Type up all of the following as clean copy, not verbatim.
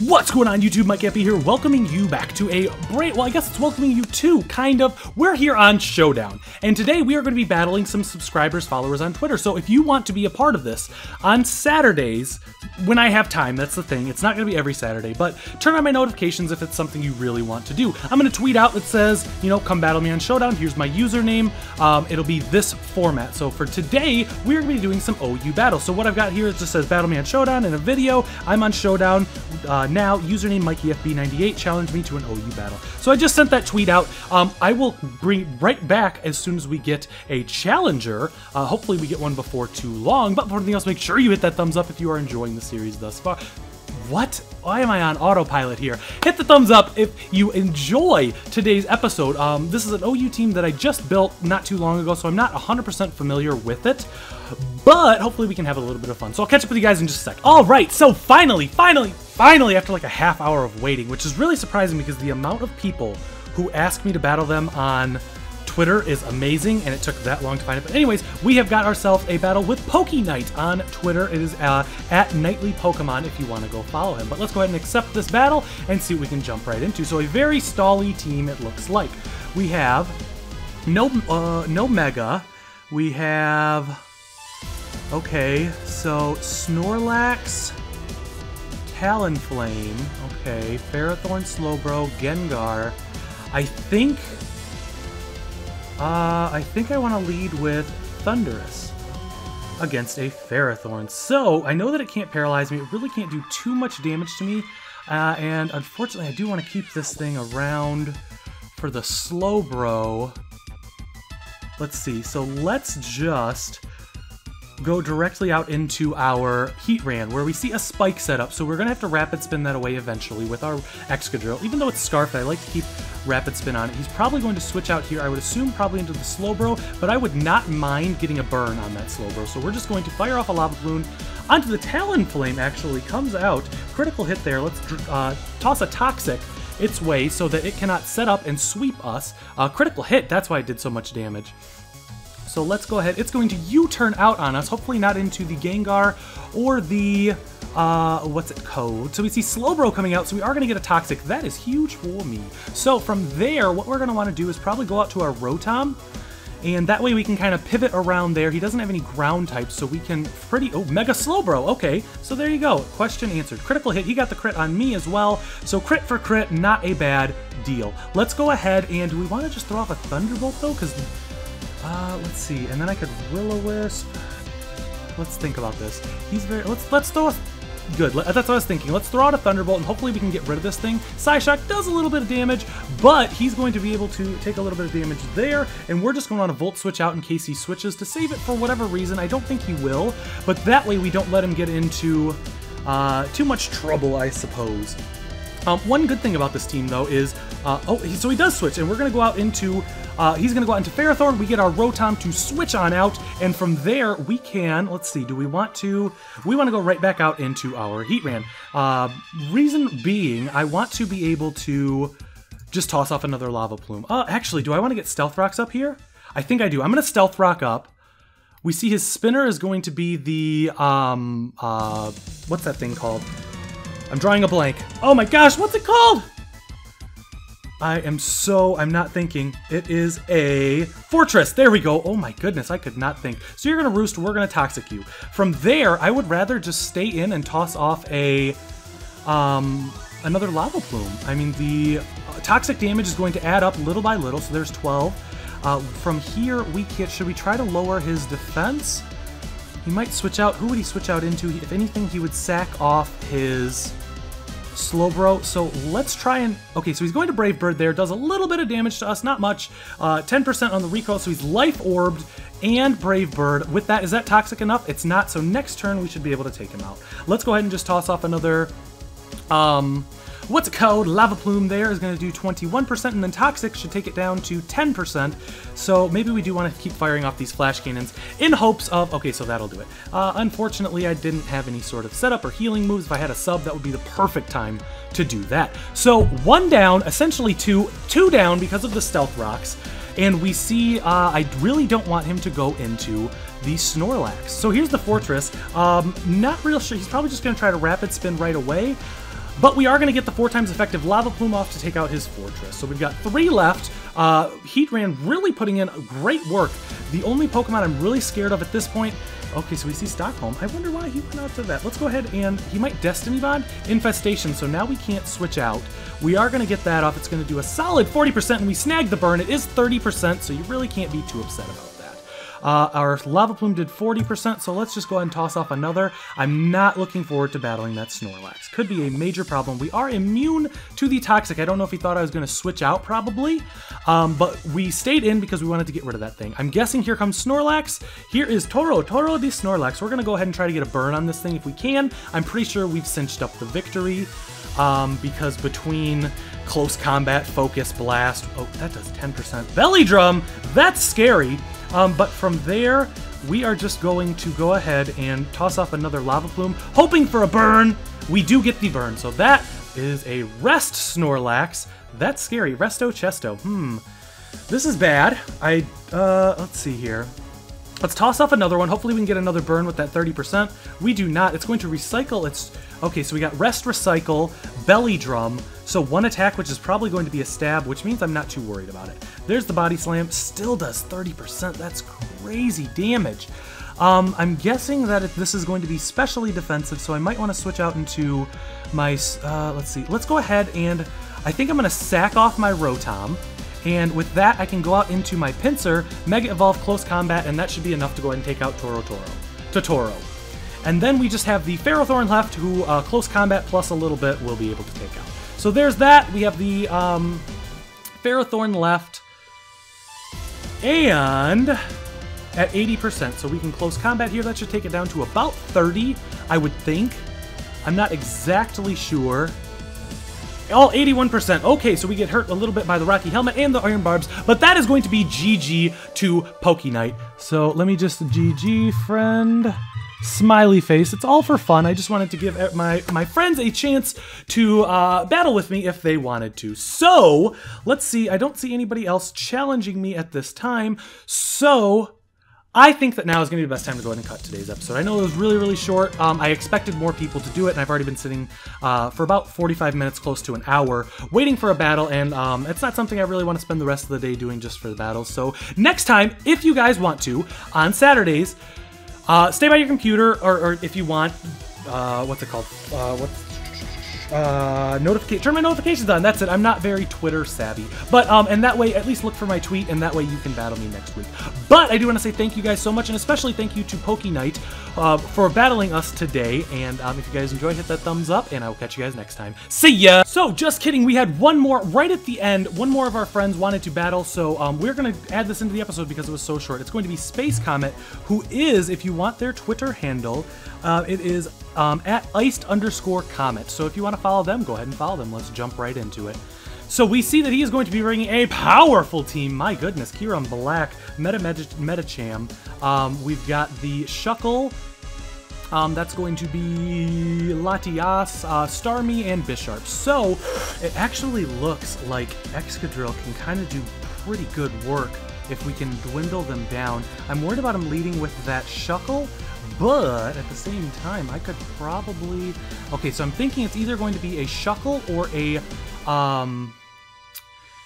What's going on YouTube? Mikeyfb here, welcoming you back to a well, I guess it's welcoming you to, kind of. We're here on Showdown, and today we are going to be battling some subscribers, followers on Twitter. So if you want to be a part of this, on Saturdays, when I have time, that's the thing, it's not going to be every Saturday, but turn on my notifications if it's something you really want to do. I'm going to tweet out that says, you know, come battle me on Showdown, here's my username. It'll be this format. So for today, we're going to be doing some OU battles. So what I've got here is just says battle me on Showdown in a video. I'm on Showdown now, username Mikeyfb98, challenge me to an OU battle. So I just sent that tweet out. I will bring right back as soon as we get a challenger. Hopefully we get one before too long, but before anything else, make sure you hit that thumbs up if you are enjoying the series thus far. What? Why am I on autopilot here? Hit the thumbs up if you enjoy today's episode. This is an OU team that I just built not too long ago, so I'm not 100% familiar with it, but hopefully we can have a little bit of fun. So I'll catch up with you guys in just a sec. All right, so finally, after like a half hour of waiting, which is really surprising because the amount of people who ask me to battle them on Twitter is amazing, and it took that long to find it. But anyways, we have got ourselves a battle with PokeKnight on Twitter. It is at Nightly Pokemon if you want to go follow him. But let's go ahead and accept this battle and see what we can jump right into. So a very stally team it looks like. We have no Mega. We have, okay, so Snorlax, Talonflame, okay, Ferrothorn, Slowbro, Gengar. I think I want to lead with Thundurus against a Ferrothorn. So, I know that it can't paralyze me, it really can't do too much damage to me, and unfortunately I do want to keep this thing around for the Slowbro. Let's see, so let's just go directly out into our Heatran, where we see a spike setup, so we're going to have to Rapid Spin that away eventually with our Excadrill. Even though it's Scarfed, I like to keep Rapid Spin on it. He's probably going to switch out here, I would assume probably into the Slowbro, but I would not mind getting a burn on that Slowbro, so we're just going to fire off a Lava Balloon onto the Talonflame, actually, comes out. Critical hit there, let's toss a Toxic its way so that it cannot set up and sweep us. Critical hit, that's why it did so much damage. So let's go ahead. It's going to U-turn out on us, hopefully not into the Gengar or the, what's it called? So we see Slowbro coming out, so we are going to get a Toxic. That is huge for me. So from there, what we're going to want to do is probably go out to our Rotom, and that way we can kind of pivot around there. He doesn't have any ground types, so we can Mega Slowbro. Okay, so there you go. Question answered. Critical hit. He got the crit on me as well. So crit for crit, not a bad deal. Let's go ahead, and do we want to just throw off a Thunderbolt, though? Because let's see, and then I could Will-O-Wisp. Let's think about this. He's very, let's throw a, good, that's what I was thinking. Let's throw out a Thunderbolt, and hopefully we can get rid of this thing. Psyshock does a little bit of damage, but he's going to be able to take a little bit of damage there, and we're just going to want to Volt Switch out in case he switches to save it for whatever reason. I don't think he will, but that way we don't let him get into too much trouble, I suppose. One good thing about this team, though, is, so he does switch, and we're going to go out into, he's going to go out into Ferrothorn, we get our Rotom to switch on out, and from there, we can, let's see, we want to go right back out into our Heatran. Reason being, I want to be able to just toss off another Lava Plume. Actually, do I want to get Stealth Rocks up here? I think I do. I'm going to Stealth Rock up. We see his spinner is going to be the, what's that thing called? I'm drawing a blank. Oh my gosh, what's it called? I'm not thinking. It is a Fortress. There we go. Oh my goodness, I could not think. So you're gonna Roost, we're gonna Toxic you. From there, I would rather just stay in and toss off a, another Lava Plume. I mean, the Toxic damage is going to add up little by little, so there's 12. From here, should we try to lower his defense? He might switch out. Who would he switch out into? If anything, he would sack off his Slowbro. So let's try and... Okay, so he's going to Brave Bird there. Does a little bit of damage to us, not much. 10% on the recoil, so he's Life Orbed and Brave Bird. With that, is that toxic enough? It's not, so next turn we should be able to take him out. Let's go ahead and just toss off another... what's it called? Lava Plume there is going to do 21%, and then Toxic should take it down to 10%. So maybe we do want to keep firing off these Flash Cannons in hopes of... Okay, so that'll do it. Unfortunately, I didn't have any sort of setup or healing moves. If I had a sub, that would be the perfect time to do that. So 1 down, essentially 2 down because of the Stealth Rocks. And we see, I really don't want him to go into the Snorlax. So here's the Fortress. Not real sure. He's probably just going to try to Rapid Spin right away. But we are going to get the 4 times effective Lava Plume off to take out his Fortress. So we've got 3 left. Heatran really putting in great work. The only Pokemon I'm really scared of at this point... Okay, so we see Stockholm. I wonder why he went out to that. Let's go ahead and... He might Destiny Bond? Infestation, so now we can't switch out. We are going to get that off. It's going to do a solid 40%, and we snagged the burn. It is 30%, so you really can't be too upset about that. Our Lava Plume did 40%, so let's just go ahead and toss off another. I'm not looking forward to battling that Snorlax. Could be a major problem. We are immune to the Toxic. I don't know if he thought I was going to switch out, probably. But we stayed in because we wanted to get rid of that thing. I'm guessing here comes Snorlax. Here is Toro de Snorlax. We're going to go ahead and try to get a burn on this thing if we can. I'm pretty sure we've cinched up the victory. Because between Close Combat, Focus, Blast... Oh, that does 10%. Belly Drum! That's scary! But from there, we are just going to go ahead and toss off another Lava Plume, hoping for a burn. We do get the burn, so that is a Rest Snorlax. That's scary. Resto Chesto. This is bad. Let's see here. Let's toss off another one. Hopefully we can get another burn with that 30%. We do not. It's going to recycle its... Okay, so we got Rest, Recycle, Belly Drum. So 1 attack, which is probably going to be a stab, which means I'm not too worried about it. There's the Body Slam. Still does 30%. That's crazy damage. I'm guessing that this is going to be specially defensive, so I might want to switch out into my... let's see. Let's go ahead and... I think I'm going to sack off my Rotom. And with that, I can go out into my Pinsir, Mega Evolve, Close Combat, and that should be enough to go ahead and take out Totoro. And then we just have the Ferrothorn left, who Close Combat plus a little bit will be able to take out. So there's that. We have the Ferrothorn left. And at 80%, so we can Close Combat here. That should take it down to about 30, I would think. I'm not exactly sure. Oh, 81%. Okay, so we get hurt a little bit by the Rocky Helmet and the Iron Barbs, but that is going to be GG to Pokeknight. So let me just GG, friend. Smiley face. It's all for fun. I just wanted to give my friends a chance to battle with me if they wanted to. So, let's see. I don't see anybody else challenging me at this time. So, I think that now is going to be the best time to go ahead and cut today's episode. I know it was really, really short. I expected more people to do it, and I've already been sitting for about 45 minutes, close to an hour, waiting for a battle, and it's not something I really want to spend the rest of the day doing just for the battles. So, next time, if you guys want to, on Saturdays, stay by your computer, or if you want, what's it called? Turn my notifications on. That's it. I'm not very Twitter savvy, but and that way, at least look for my tweet, and that way you can battle me next week. But I do want to say thank you guys so much, and especially thank you to Pokeknight for battling us today. And if you guys enjoyed, hit that thumbs up, and I will catch you guys next time. See ya! So, just kidding. We had one more right at the end. One more of our friends wanted to battle, so we're going to add this into the episode because it was so short. It's going to be Space Comet, who is, if you want their Twitter handle, it is at iced_comet. So if you want to follow them, go ahead and follow them. Let's jump right into it. So we see that he is going to be bringing a powerful team. My goodness, Kyurem Black, Metacham. We've got the Shuckle. That's going to be Latias, Starmie, and Bisharp. So it actually looks like Excadrill can kind of do pretty good work if we can dwindle them down. I'm worried about him leading with that Shuckle, but at the same time, I could probably... Okay, so I'm thinking it's either going to be a Shuckle or a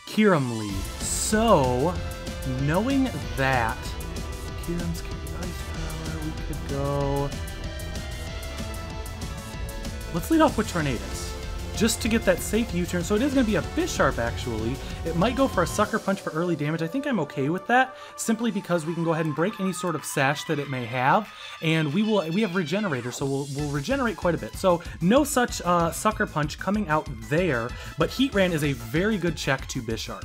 Kyurem lead. So, knowing that, Kyurem's Ice Power, we could go... Let's lead off with Tornadus, just to get that safe U-turn. So it is going to be a Bisharp, actually. It might go for a Sucker Punch for early damage. I think I'm okay with that, simply because we can go ahead and break any sort of sash that it may have, and we have Regenerator, so we'll regenerate quite a bit. So no such Sucker Punch coming out there, but Heatran is a very good check to Bisharp.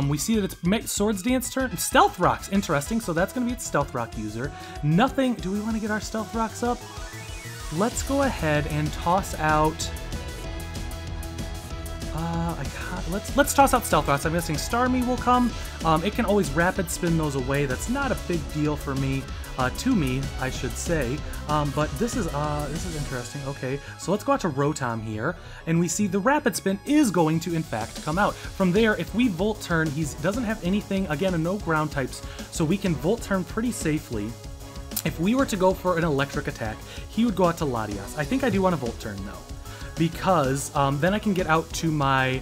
We see that it's Swords Dance turn. Stealth Rock's interesting, so that's going to be its Stealth Rock user. Nothing... Do we want to get our Stealth Rocks up? Let's go ahead and toss out... Let's toss out Stealth Rocks. I'm guessing Starmie will come. It can always Rapid Spin those away. That's not a big deal for me, to me, I should say. But this is interesting. Okay, so let's go out to Rotom here, and we see the Rapid Spin is going to, in fact, come out. From there, if we Volt Turn, he doesn't have anything, again, no ground types, so we can Volt Turn pretty safely. If we were to go for an electric attack, he would go out to Latias. I think I do want to Volt Turn, though. because then I can get out to my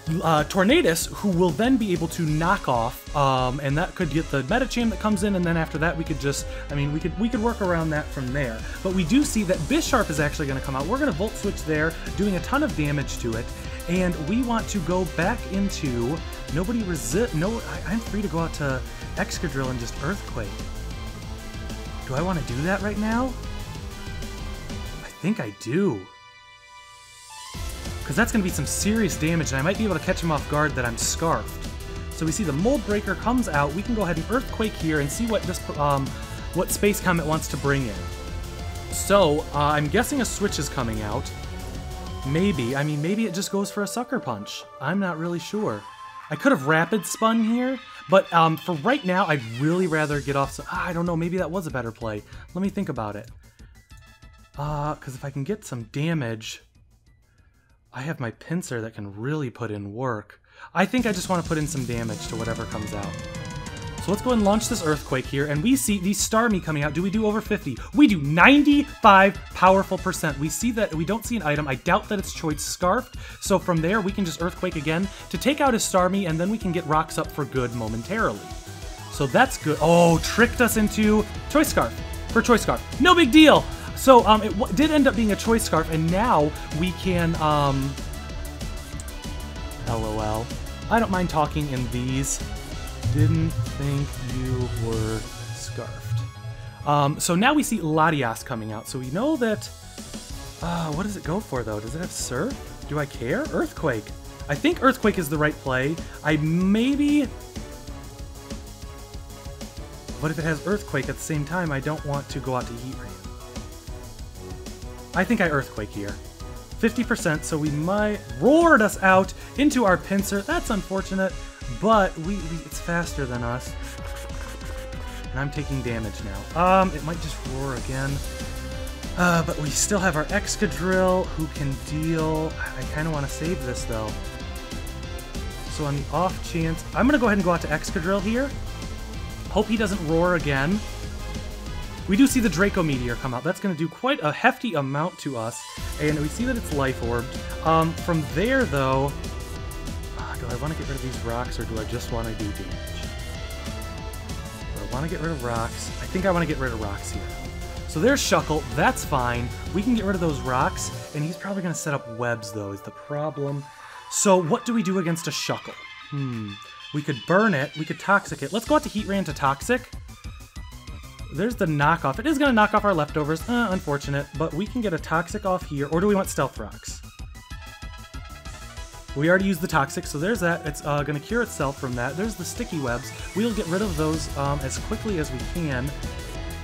Tornadus, who will then be able to knock off, and that could get the Metacham that comes in, and then after that we could just, I mean, we could work around that from there. But we do see that Bisharp is actually going to come out. We're going to Volt Switch there, doing a ton of damage to it, and we want to go back into nobody resist. No, I'm free to go out to Excadrill and just Earthquake. Do I want to do that right now? I think I do. Because that's going to be some serious damage, and I might be able to catch him off guard that I'm Scarfed. So we see the Mold Breaker comes out. We can go ahead and Earthquake here and see what this what Space Comet wants to bring in. So I'm guessing a Switch is coming out. Maybe. I mean, maybe it just goes for a Sucker Punch. I'm not really sure. I could have Rapid Spun here, but for right now, I'd really rather get off. I don't know. Maybe that was a better play. Let me think about it. Because if I can get some damage, I have my Pinsir that can really put in work. I think I just want to put in some damage to whatever comes out. So let's go ahead and launch this Earthquake here, and we see the Starmie coming out. Do we do over 50? We do 95 powerful %. We see that we don't see an item. I doubt that it's Choice Scarfed, so from there we can just Earthquake again to take out his Starmie, and then we can get rocks up for good momentarily. So that's good. Oh, tricked us into Choice Scarf for Choice Scarf. No big deal! So it did end up being a Choice Scarf, and now we can, LOL. I don't mind talking in these. Didn't think you were Scarfed. So now we see Latias coming out, so we know that, what does it go for, though? Does it have Surf? Do I care? Earthquake. I think Earthquake is the right play. I maybe... But if it has Earthquake at the same time, I don't want to go out to Heat Rain. I think I Earthquake here. 50%, so we might roared us out into our Pinsir. That's unfortunate, but it's faster than us. And I'm taking damage now. It might just roar again. But we still have our Excadrill, who can deal... I kind of want to save this, though. So on the off chance... I'm going to go ahead and go out to Excadrill here. Hope he doesn't roar again. We do see the Draco Meteor come out. That's going to do quite a hefty amount to us, and we see that it's Life Orbed. From there, though, do I want to get rid of these rocks, or do I just want to do damage? Do I want to get rid of rocks? I think I want to get rid of rocks here. So there's Shuckle. That's fine. We can get rid of those rocks, and he's probably going to set up webs, though, is the problem. So what do we do against a Shuckle? We could burn it. We could Toxic it. Let's go out to Heat Ray to Toxic. There's the knockoff. It is going to knock off our leftovers. Unfortunate, but we can get a Toxic off here. Or do we want Stealth Rocks? We already used the Toxic, so there's that. It's going to cure itself from that. There's the Sticky Webs. We'll get rid of those as quickly as we can.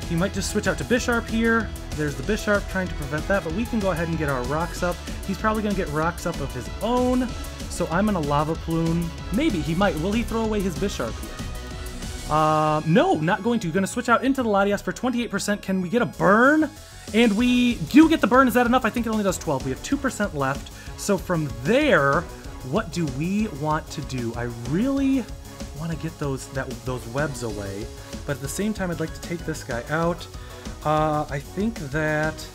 He might just switch out to Bisharp here. There's the Bisharp trying to prevent that, but we can go ahead and get our rocks up. He's probably going to get rocks up of his own, so I'm going to Lava Plume. Maybe he might. Will he throw away his Bisharp here? No, not going to. Going to switch out into the Latias for 28%. Can we get a burn? And we do get the burn. Is that enough? I think it only does 12. We have 2% left. So from there, what do we want to do? I really want to get those webs away, but at the same time, I'd like to take this guy out. I think that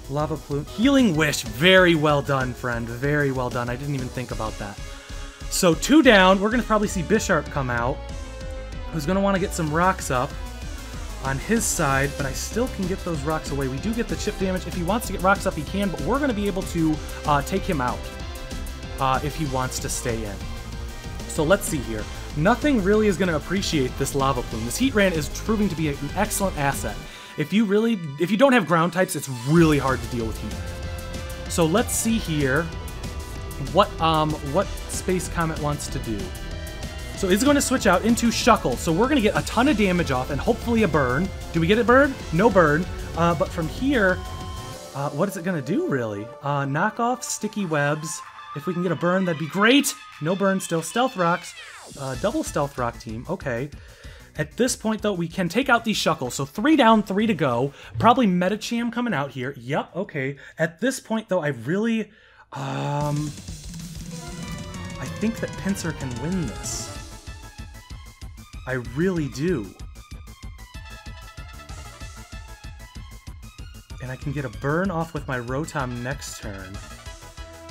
Lava Plume, Healing Wish, very well done, friend. Very well done. I didn't even think about that. So 2 down. We're going to probably see Bisharp come out, who's going to want to get some rocks up on his side, but I still can get those rocks away. We do get the chip damage. If he wants to get rocks up, he can, but we're going to be able to take him out if he wants to stay in. So let's see here. Nothing really is going to appreciate this Lava Plume. This Heat Ran is proving to be an excellent asset. If you don't have ground types, it's really hard to deal with Heat Ran. So let's see here what Space Comet wants to do. So it's going to switch out into Shuckle. So we're going to get a ton of damage off and hopefully a burn. Do we get a burn? No burn. But from here, what is it going to do, really? Knock off Sticky Webs. If we can get a burn, that'd be great. No burn still. Stealth Rocks. Double Stealth Rock team. Okay. At this point, though, we can take out these Shuckles. So 3 down, 3 to go. Probably Metacham coming out here. Yep, okay. At this point, though, I really... I think that Pinsir can win this. I really do. And I can get a burn off with my Rotom next turn.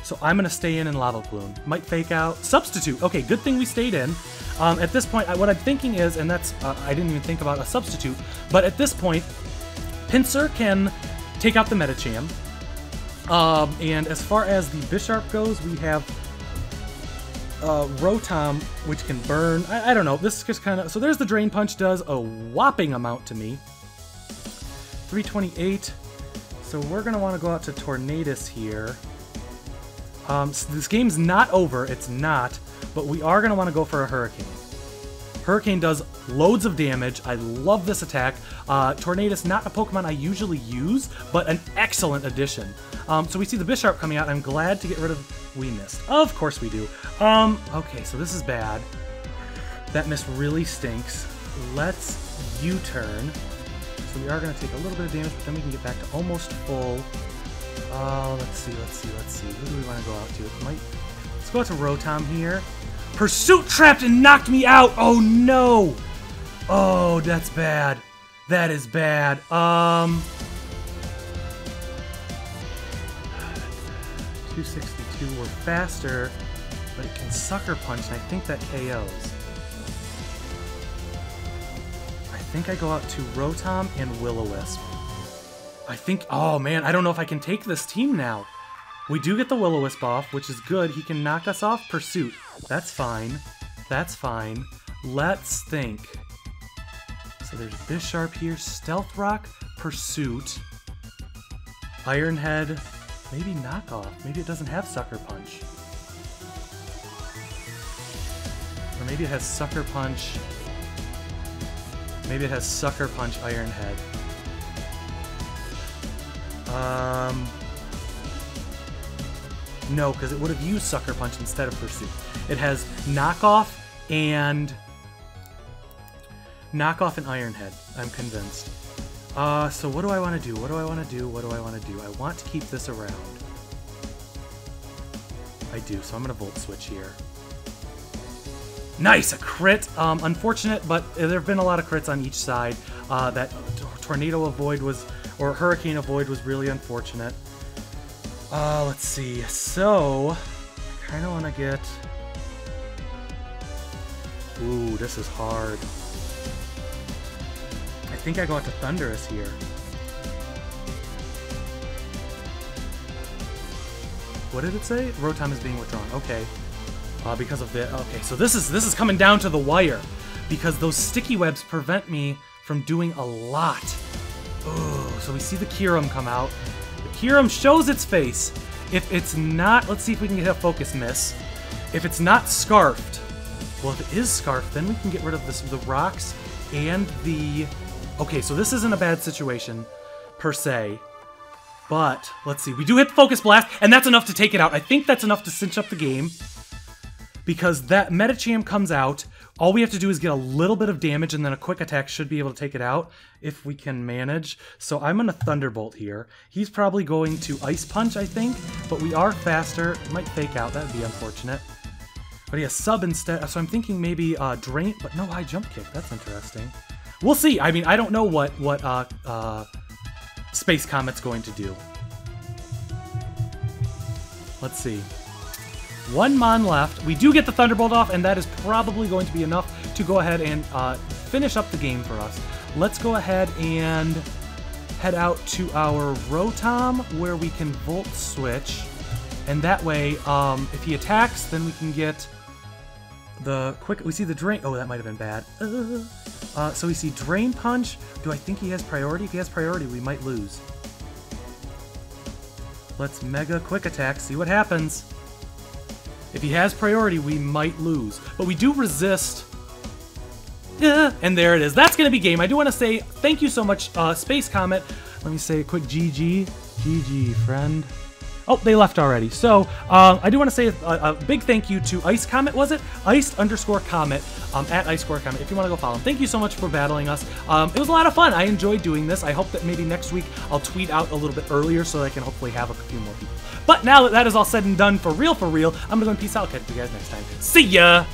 So I'm going to stay in Lava Balloon. Might fake out. Substitute. Okay, good thing we stayed in. At this point, what I'm thinking is, and that's, I didn't even think about a substitute, but at this point, Pinsir can take out the Medicham. And as far as the Bisharp goes, we have Rotom, which can burn. I don't know. This is just kind of... So there's the Drain Punch. Does a whopping amount to me. 328. So we're going to want to go out to Tornadus here. So this game's not over. It's not. But we are going to want to go for a Hurricane. Hurricane does loads of damage. I love this attack. Tornadus, not a Pokemon I usually use, but an excellent addition. So we see the Bisharp coming out. I'm glad to get rid of... We missed. Of course we do. Okay, so this is bad. That miss really stinks. Let's U-turn. So we are going to take a little bit of damage, but then we can get back to almost full. Let's see. Who do we want to go out to? Let's go out to Rotom here. Pursuit trapped and knocked me out! Oh no! Oh, that's bad. That is bad. 262, we're faster, but it can Sucker Punch, and I think that KOs. I think I go out to Rotom and Will-O-Wisp. I think... Oh man, I don't know if I can take this team now. We do get the Will-O-Wisp off, which is good. He can knock us off. Pursuit. That's fine. That's fine. Let's think. So there's Bisharp here. Stealth Rock. Pursuit. Iron Head. Maybe Knockoff. Maybe it doesn't have Sucker Punch. Or maybe it has Sucker Punch. Maybe it has Sucker Punch Iron Head. No, because it would have used Sucker Punch instead of Pursuit. It has Knockoff and Iron Head, I'm convinced. So what do I want to do? What do I want to do? I want to keep this around. I do, so I'm going to Volt Switch here. Nice! A crit! Unfortunate, but there have been a lot of crits on each side. That Tornado Avoid was... Or Hurricane Avoid was really unfortunate. Let's see. So, I kind of want to get... Ooh, this is hard. I think I go out to Thundurus here. What did it say? Rotom is being withdrawn. Okay. Because of the... Okay, so this is coming down to the wire. Because those sticky webs prevent me from doing a lot. Ooh, so we see the Kyurem come out. The Kyurem shows its face. If it's not... Let's see if we can get a Focus Miss. If it's not Scarfed... Well, if it is Scarfed, then we can get rid of the rocks and the... Okay, so this isn't a bad situation, per se. But, let's see. We do hit Focus Blast, and that's enough to take it out. I think that's enough to cinch up the game. Because that Medicham comes out, all we have to do is get a little bit of damage, and then a Quick Attack should be able to take it out, if we can manage. So I'm going to Thunderbolt here. He's probably going to Ice Punch, I think, but we are faster. It might fake out. That would be unfortunate. But he has Sub instead, so I'm thinking maybe Drain, but no High Jump Kick. That's interesting. We'll see. I mean, I don't know what Space Comet's going to do. Let's see. One Mon left. We do get the Thunderbolt off, and that is probably going to be enough to go ahead and finish up the game for us. Let's go ahead and head out to our Rotom, where we can Volt Switch. And that way, if he attacks, then we can get the quick... We see the Drain... Oh, that might have been bad. So we see Drain Punch. Do I think he has priority? If he has priority, we might lose. Let's Mega Quick Attack, see what happens. If he has priority, we might lose. But we do resist. And there it is. That's going to be game. I do want to say thank you so much, Space Comet. Let me say a quick GG. GG, friend. Oh, they left already. So, I do want to say a big thank you to Ice Comet, was it? Iced_Comet, at Ice_Comet, if you want to go follow him. Thank you so much for battling us. It was a lot of fun. I enjoyed doing this. I hope that maybe next week I'll tweet out a little bit earlier so that I can hopefully have a few more people. But now that that is all said and done for real, I'm going to go and peace out. Catch you guys next time. See ya!